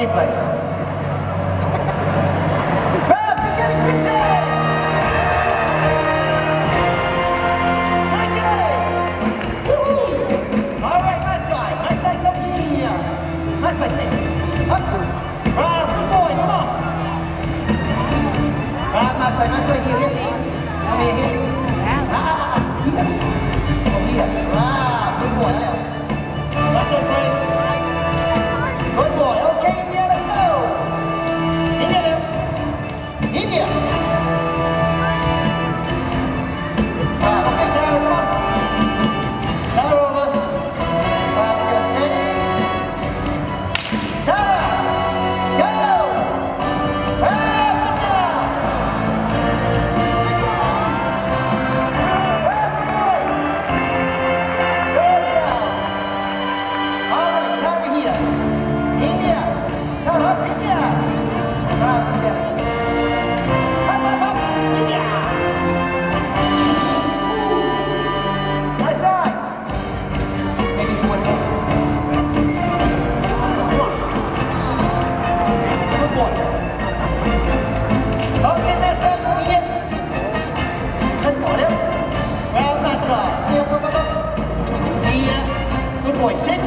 Ready, please. Grab the Caadi princess! Nice like me. Up. Bravo, good boy, come on. Bravo, my side, here. Come here. Here. Oh, here. Bravo, good boy. My side, please. Good boy. Okay, India, let's go. India, India. Okay, Tara, come on. Tara over. Bravo, get steady. Boy, sit.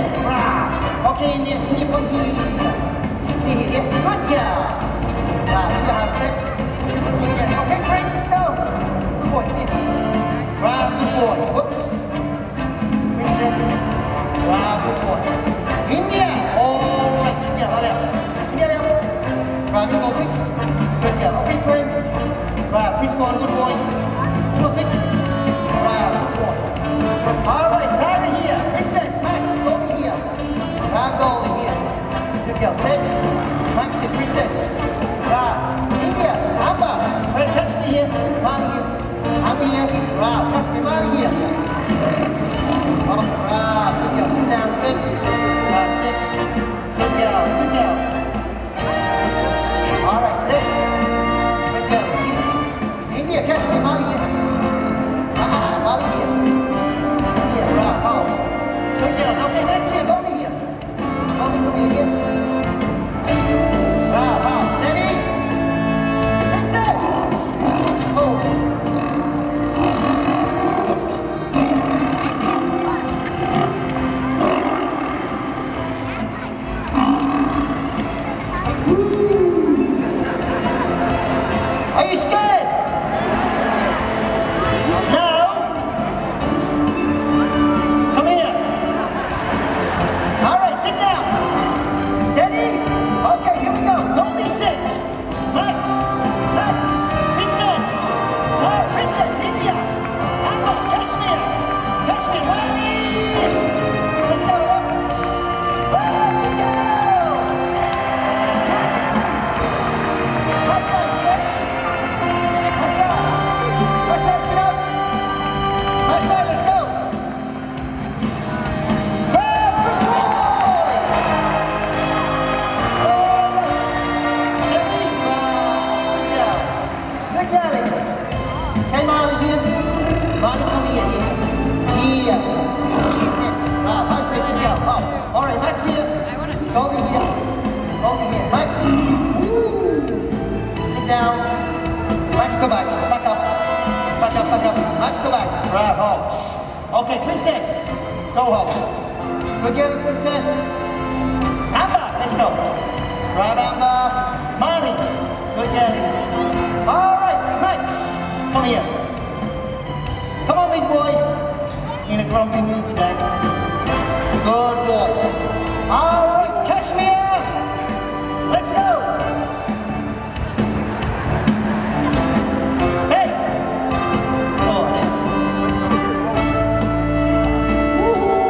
Okay, India, come here. Here. Good girl. India, have sit. Okay, Princess, go. Good boy, come here. Good boy. Whoops. Princess. Good boy. India. All right, good girl. India, India, go quick. Good girl. Okay, Prince. Prince, go on. Good boy. Go quick. Good boy. All right, Tara here. Princess, Max, Goldie here. Goldie here. Good girl, set. Max here, Princess. India, Amber. Catch me here. Marty here. Amber here. Catch me, Marty here. Good girl, sit down, sit. Sit. Good girls, good girls. All right, sit. Good girls here. India, catch me, Marty here. Marty here. Good girls, okay, next here, Goldie here. Goldie, come here. Steady. Princess. Oh. Are you scared? No. Come here. All right, sit down. Steady. Okay, here we go. Goldie, sit. Max, Princess, Princess, India, Amber, Kashmir, Rani. Let's go, look. Good girls. My side, steady. My side, sit up. My side, let's go. Marty here. Marty, come here. Here. Sit. How's second go? All right, Max here. Goldie here. Max. Woo. Sit down. Max, go back. Back up. Max, go back. Bravo. Okay, Princess. Go home. Good girl, Princess. Amber, let's go. Bravo, Amber. Marty. Good girls. All right, Max. Come here. Come on, big boy. In a grumpy mood today. Good boy. All right, Kashmir. Let's go. Hey. Oh, yeah. Woo-hoo.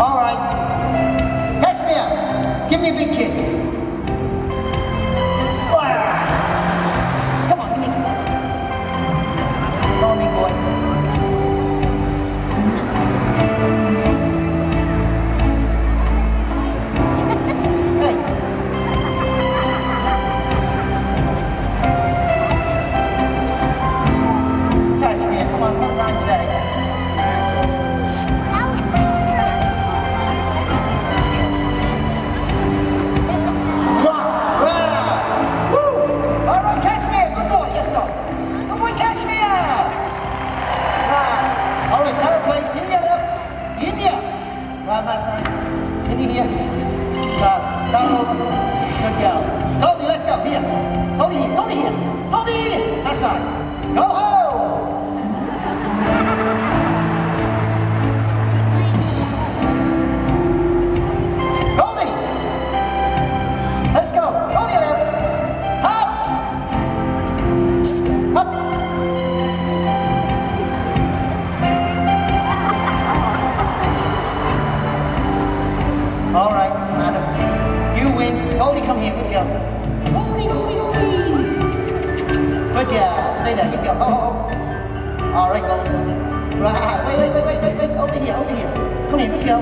All right. Kashmir, give me a big kiss. Come on, give me a kiss. Come on, big boy. here. Down over. Good girl. Goldie, let's go. Here. Goldie here. Goldie here. Goldie here. That side. Go home. Goldie. Let's go. Goldie now. Up. Up. All right, madam. You win. Goldie, come here. Good girl. Goldie, Goldie, Goldie. Good girl. Stay there. Good girl. Oh. All right, Goldie. Right. Wait. Over here. Come here. Good girl.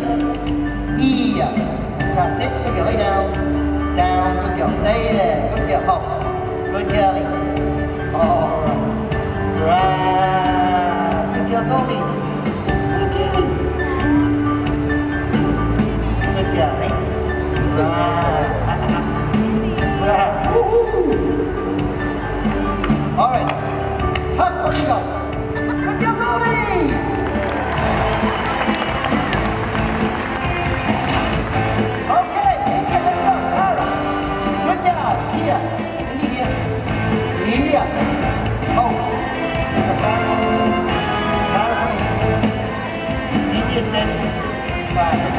Here. Right, sit. Good girl. Lay down. Down. Good girl. Stay there. Good girl. Hop. Good girlie. All right. Right. Good girl, Goldie. Good girlie. Good girl, hey? Right. Right. Woo-hoo. All right. Hup, what you got? Good girl, Goldie. Okay, India, let's go. Tara. Good girl. It's here. India here. India. Oh. Tara, come here. India said. Right.